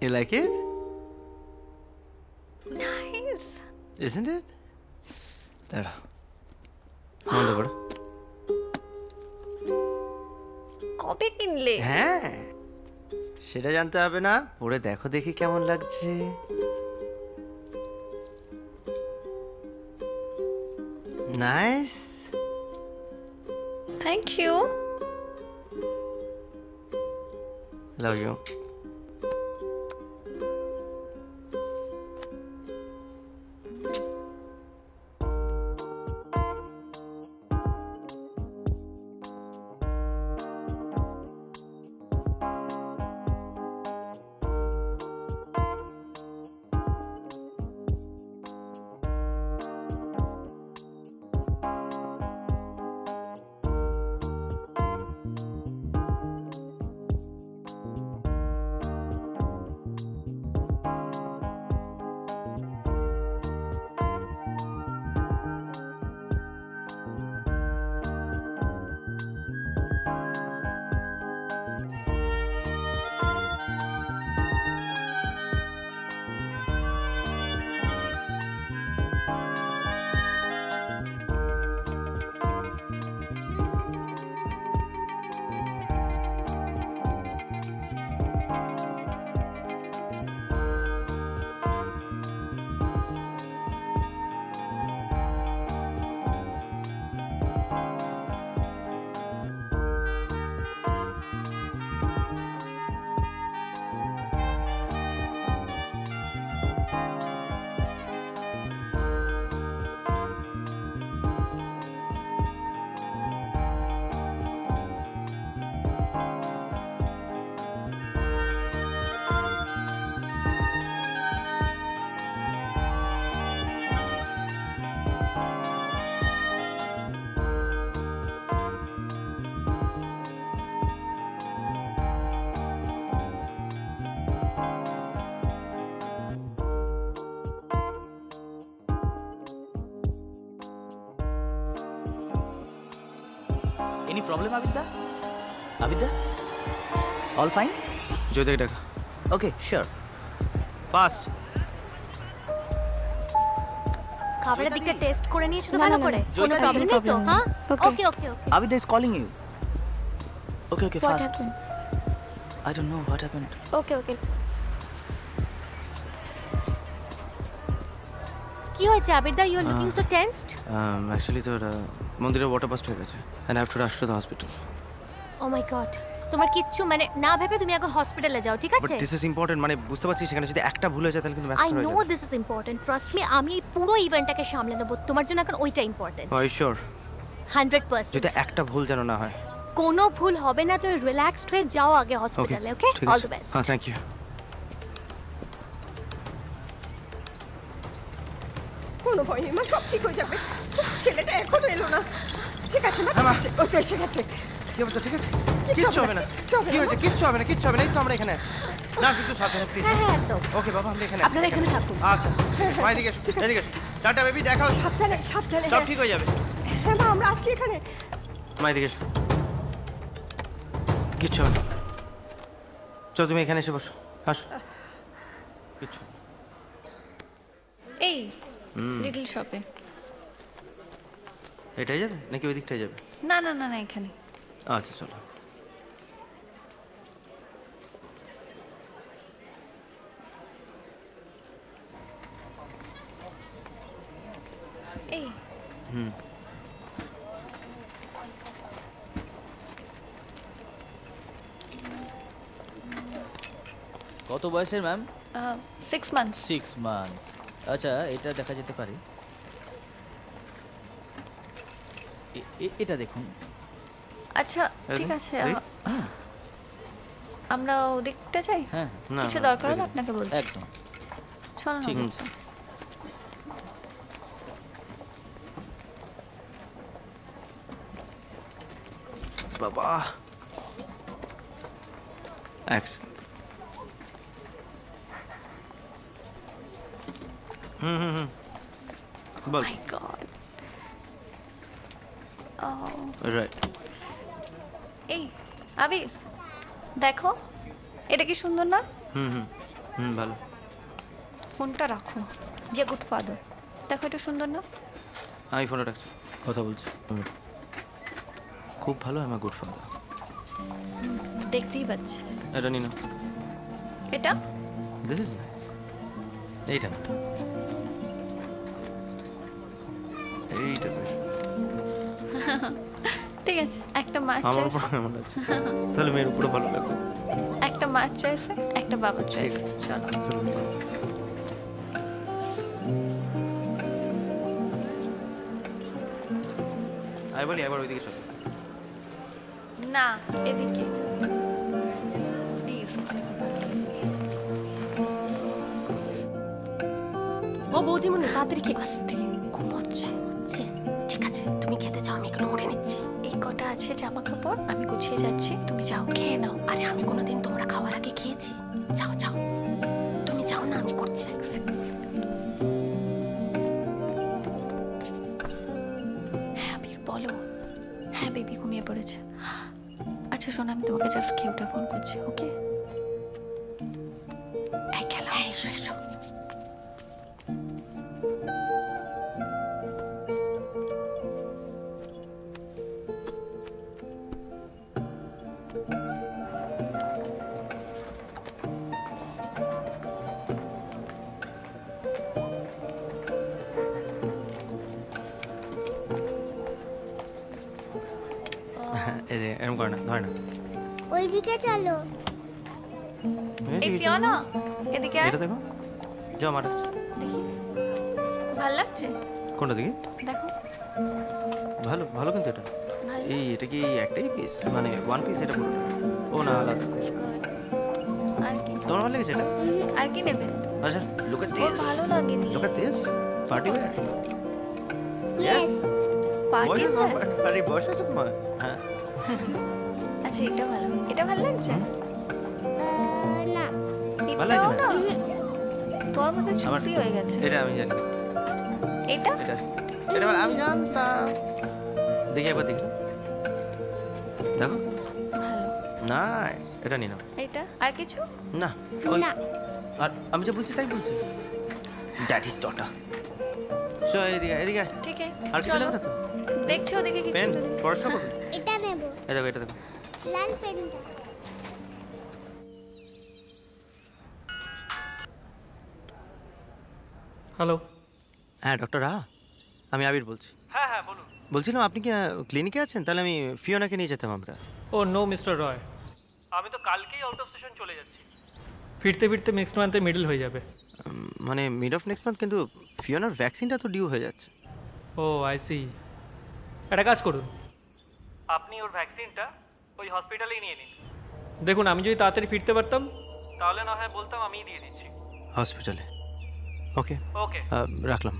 You like it? Nice. Isn't it? দাঁড়া বন্ধ করো। কবে কিনলে? হ্যাঁ সেটা জানতে হবে না, পরে দেখো দেখি কেমন লাগছে। Nice. Thank you. Love you. Any problem, Abida? Abida? All fine? জ্যোতিকে ডাকা। Okay, sure. Fast. খাবারের দিকটা টেস্ট করে নিয়েছো তো ভালো করে? কোনো প্রবলেম নেই তো? হ্যাঁ? ওকে ওকে ওকে। Abida is calling you. Okay, What fast. happened? I don't know what happened. Okay. কি হয়েছে আবিরদা? You are looking so tensed. Actually তোর মন্দিরে ওয়াটার বাস্ট হয়ে গেছে and I have to rush to the hospital. Oh my god. তোমার কিচ্ছু মানে না ভেবে তুমি এখন হসপিটালে যাও, ঠিক বাট আছে? দিস ইজ ইম্পর্টেন্ট, মানে বুঝতে পারছিস সেখানে যদি একটা ভুল হয়ে যায় তাহলে কিন্তু ম্যাচ আই হয়ে নো যাবে। This is important, trust me. আমি এই পুরো ইভেন্টটাকে সামলে নেব, তোমার জন্য এখন ওইটা ইম্পর্টেন্ট। Are you sure? 100%। যদি একটা ভুল যেন না হয়। কোনো ভুল হবে না, তুমি রিল্যাক্সড হয়ে যাও আগে হসপিটালে, ওকে? All the best. হ্যাঁ থ্যাংক ইউ। কোনো ভয় নেই মা, সব ঠিক হয়ে যাবে। ছেলেটা এখনো এলো না। ঠিক আছে মা, ও তো এসে গেছে। কি অবস্থা? ঠিক আছে? কিচ্ছু হবে না। কি হয়েছে? কিচ্ছু হবে না, কিচ্ছু হবে না। এই তো আমরা এখানে আছি। না একটু সাবধানে প্লিজ। হ্যাঁ একদম। ওকে বাবা, আমরা এখানে আপনারা এখানে থাকুন। আচ্ছা মা এদিকে এসো, এদিকে এসো। টাটা বেবি, দেখা হচ্ছে। সাবধানে। সব ঠিক হয়ে যাবে। হ্যাঁ মা, আমরা আছি এখানে। মা এদিকে এসো। কিচ্ছু হবে না। চল তুমি এখানে এসে বসো, আসো। কিচ্ছু এই লিটল শপে। এটাই যাবে নাকি ওই দিকটাই যাবে? না এখানে। আচ্ছা চলো। এই কত বয়সের ম্যাম? 6 months। 6 months। আচ্ছা এটা দেখা যেতে পারে। এটা দেখুন। আচ্ছা ঠিক আছে, আমরা ওদিকটা যাই। হ্যাঁ কিছু দরকার হলে আপনাকে বলছি। একদম চলো ঠিক না। আছে। বাবা এক বল। মাই গড। রাইট। এই আবির দেখো, এটা কি সুন্দর না? হুম হুম হুম ভালো। ফোনটা রাখো। যে গুড ফাদার, দেখো এটা সুন্দর না? আমি ফোনে রাখছি, কথা বলছি। খুব ভালো, আমার গুড ফাদার। দেখতেই পাচ্ছি। এটা নিন। এটা দিস ইজ নাইস। এইটা না, এইটা বেশ। ঠিক আছে, একটা মার আমার চয়েস, উপর কেমন আছে? তাহলে মেয়ের উপরে ভালো লাগবে। একটা মার চয়েস, একটা বাবার চয়েস। চলো চলুন। আই বলি একবার ওইদিকে চলো। না, এদিকে প্লিজ। ও বৌদিমণি তাড়াতাড়ি খেয়ে আস্তে ঘুমোচ্ছে। ঠিক আছে, তুমি খেতে চাও, আমি এগুলো করে নিচ্ছি। এই কটা আছে জামা কাপড়, আমি গুছিয়ে যাচ্ছি, তুমি যাও খেয়ে নাও। আরে আমি কোনোদিন তোমরা খাওয়ার আগে খেয়েছি? যাও যাও, তুমি যাও না, আমি করছি। হ্যাঁ আবির বলো। হ্যাঁ বেবি ঘুমিয়ে পড়েছে। আচ্ছা শোনো, আমি তোমাকে জাস্ট খেয়ে উঠে ফোন করছি, ওকে? এই খেলা। হ্যাঁ এসো এসো। এই যে এরকম করে না, ধরে না। ওইদিকে চলো। এই ফিওনা এদিকে আয়। এটা দেখো, যাও মাঠে। দেখি ভাল লাগছে? কোনটা দেখি? দেখো ভালো ভালো, কিন্তু এটা ভালো। এই এটা কি একটাই পিস, মানে ওয়ান পিস? এটা পুরোটা? ও না, আলাদা। আর কি? তোমার ভালো লেগেছে এটা? আর কি নেবে? আচ্ছা, লুক এট ওর দিস। ভালো লাগেনি। Look at this. Party wear. Yes. Party বয়স আছে, আরে বয়স আছে তোমার? হ্যাঁ। আচ্ছা এটা ভালো, এটা ভালো লাগছে? না। ভালো লাগছে এটাও না? না? তোর মধ্যে আমার- চুষি হয়ে গেছে। এটা আমি জানি। এটা এটা এটা ভালো, আমি জানতাম। দেখি একবার দেখি, দেখো। ভালো। নাইস, এটা নিয়ে নাও। এটা আর কিছু? না, ওই না। আর আমি যা বলছি তাই বলছি। দ্যাট ইজ ডটা। চল এদিকে এদিকে আয়। ঠিক আছে আর কিছু চলো। লাগবে না তো? দেখছি ওদিকে কিছু পেন, যদি- পড়াশোনা করবে? এটা নেব। এই দেখো, এটা দেখো। লাল পেনটা। হ্যালো। হ্যাঁ ডক্টর রাহা, আমি আবির বলছি। হ্যাঁ হ্যাঁ বলুন। বলছিলাম আপনি কি ক্লিনিকে আছেন? তাহলে আমি ফিওনাকে নিয়ে যেতাম আমরা। ও নো মিস্টার রয়, আমি তো কালকেই আউট অফ স্টেশন চলে যাচ্ছি। ফিরতে ফিরতে নেক্সট মান্থে মিডল হয়ে যাবে। মানে মিড অফ নেক্সট মান্থ, কিন্তু ফিওনার ভ্যাকসিনটা তো ডিউ হয়ে যাচ্ছে। ও আই সি। একটা কাজ করুন, আপনি ওর ভ্যাকসিনটা ওই হসপিটালেই নিয়ে নিন। দেখুন আমি যদি তাড়াতাড়ি ফিরতে পারতাম তাহলে না হয় বলতাম আমিই দিয়ে দিচ্ছি। হসপিটালে? ওকে ওকে রাখলাম।